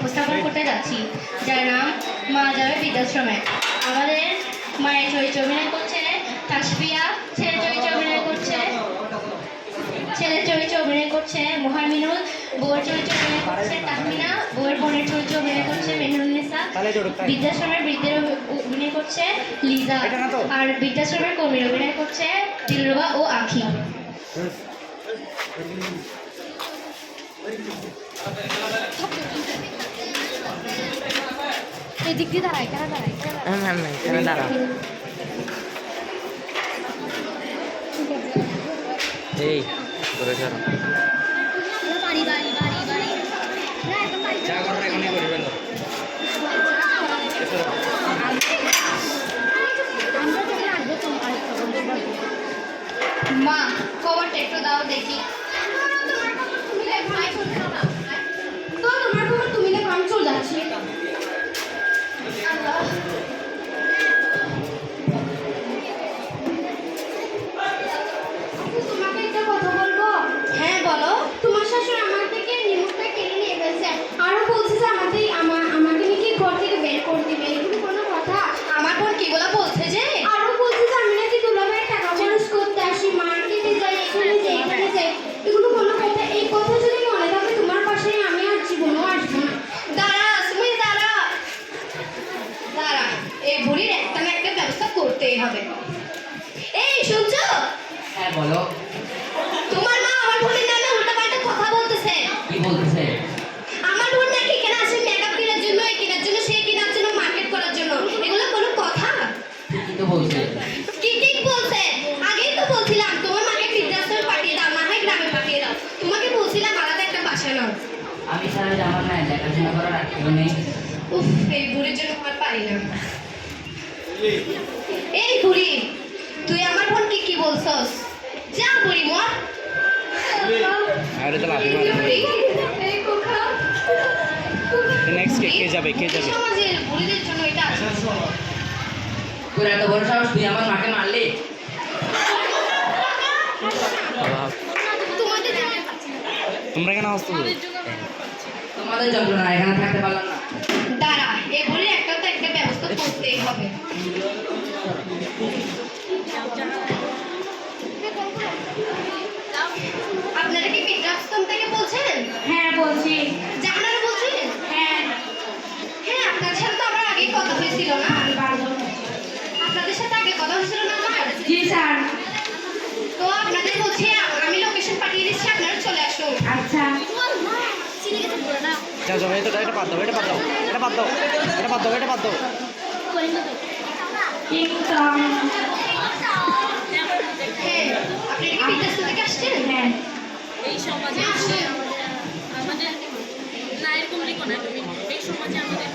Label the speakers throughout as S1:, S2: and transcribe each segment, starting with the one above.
S1: উপস্থাপন করতে যাচ্ছি, যার নাম মা যাবে বৃদ্ধাশ্রমে। আমাদের মায়ের চরিত্রে অভিনয় করছে তাসফিয়া, ছেলের চরিত্রে অভিনয় করছে মুহামিনুল, বউয়ের চরিত্রে অভিনয় করছে তাহমিনা, বউয়ের বোনের চরিত্রে অভিনয় করছে মেহরুন্নেসা, বৃদ্ধাশ্রমের বৃদ্ধের অভিনয় করছে লিজা, আর বৃদ্ধাশ্রমের কর্মীর অভিনয় করছে দিলরুবা ও আখি।
S2: এদিক দিয়ে দাঁড়ায়, কেন দাঁড়ায়?
S3: এই ধরে ছাড়ো
S2: বাড়ি বাড়ি বাড়ি বাড়ি
S3: যা করার এখনই করবেন।
S1: মা খবরটা একটু দাও দেখি।
S2: তোমার খবর তুমি দেখো, আমি চলে যাচ্ছি। তোমাকে একটা কথা বলবো।
S1: হ্যাঁ বলো।
S2: তোমার শাশুড়ি আমার থেকে রিমোটটা কেড়ে নিয়ে গেছে, আরো বলছে যে আমাকে নাকি ঘর থেকে বের করে দিবে। এগুলো কোনো কথা?
S1: আমার বোন কিগুলো বলছে যে
S2: আরো বলছে যে আমি নাকি দুলাভাইয়ের টাকা খরচ করতে আসি, মার্কেটে যাই, এখানে যাই। এগুলো কোনো কথা? এই কথা যদি মনে থাকে তোমার পাশে, আমি আর জীবনও আসবো না।
S1: দাঁড়া সুমি, দাঁড়া দাঁড়া, এই বুড়ির একটা না একটা ব্যবস্থা করতেই হবে। এই শুনছো?
S4: হ্যাঁ বলো,
S1: তোমার মা আমার বোনের নামে উল্টাপাল্টা কথা বলতেছে।
S4: কি বলতেছে?
S1: আমার বোন নাকি এখানে আসে মেকআপ কেনার জন্য, এই কেনার জন্য, সেই কেনার জন্য, মার্কেট করার জন্য। এগুলো কোনো কথা?
S4: ঠিকই তো বলছে।
S1: কি ঠিক বলছে? আগেই তো বলছিলাম তোমার মাকে বৃদ্ধাশ্রমে পাঠিয়ে দাও, না হয় গ্রামে পাঠিয়ে দাও। তোমাকে বলছিলাম আলাদা একটা বাসা নাও।
S4: আমি ছাড়া যে আমার নাই দেখাশোনা করার আর কেউ নেই।
S1: উফ, এই বুড়ির জন্য আর পারি না। এই বুড়ি, তুই আমার বোনকে কি বলছস? যা বুড়ি মর।
S3: আরে তো লাফি মারো।
S1: এই কোখা।
S3: নেক্সট কে যাবে?
S1: সমাজের বুড়িদের জন্য এটা আছে।
S4: তোর এত বড় সাহস, তুই আমার মাকে মারলি?
S1: তোমাদের
S3: তোমরা কেন আসছো?
S4: তোমাদের যন্ত্রণা, এখানে থাকতে পারলাম না।
S1: দাঁড়া, এই বুড়ির একটা তো একটা ব্যবস্থা করতেই হবে। আপনারা কি বৃদ্ধাশ্রম থেকে বলছেন?
S2: হ্যাঁ বলছি।
S1: জানারা বলছেন?
S2: হ্যাঁ
S1: হ্যাঁ, আপনাদের সাথে তো আমার আগেই কথা হয়েছিল না? আপনাদের সাথে আগে কথা হয়েছিল না আমার?
S2: জি স্যার।
S1: তো আপনাদের বলছি আমি লোকেশন পাঠিয়ে দিচ্ছি, আপনারা চলে আসুন।
S2: আচ্ছা।
S3: যাও যাও, এটা বাদ দাও।
S2: ইনকাম।
S1: হ্যাঁ, আপনি কি বৃদ্ধাশ্রম থেকে আসছেন?
S2: হ্যাঁ।
S5: এই সমাজে আমাদের না এরকম লিখো না তুমি, এই সমাজে আমাদের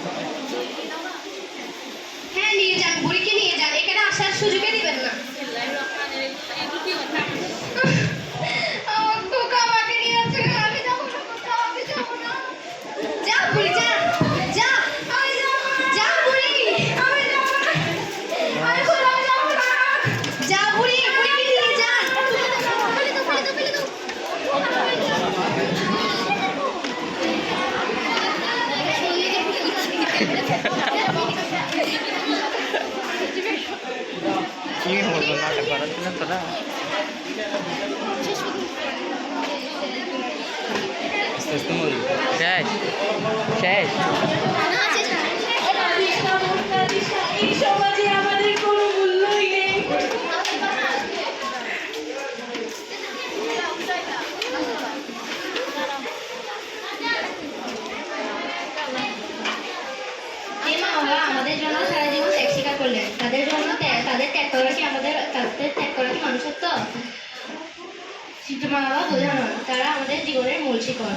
S1: হ্যাঁ, নিয়ে যান, বুড়িকে নিয়ে যান, এখানে আসার সুযোগই দিবেন না।
S5: এগুলো কি কথা?
S1: আমার খোকা আমাকে নিয়ে যাচ্ছে, আমি যাবো না কোথাও, আমি যাবো না। যা বুড়ি, যা যা, আমি যাবো না। যা বুড়ি, আমি যাবো না। আমি কোথাও যাবো না। যা বুড়ি, বুড়িকে নিয়ে যান। ফেলে দাও।
S3: কি বলবো, নাটক করাচ্ছি না তোরা? শেষ
S2: এই সমাজে আমাদের কোনো মূল্যই নেই।
S1: যে মা-বাবা আমাদের জন্য সারা জীবন ত্যাগ স্বীকার করলেন, তাদের ত্যাগ করা কি মানুষত্ব? মা-বাবা বোঝা নন, তারা আমাদের জীবনের মূল শিকড়।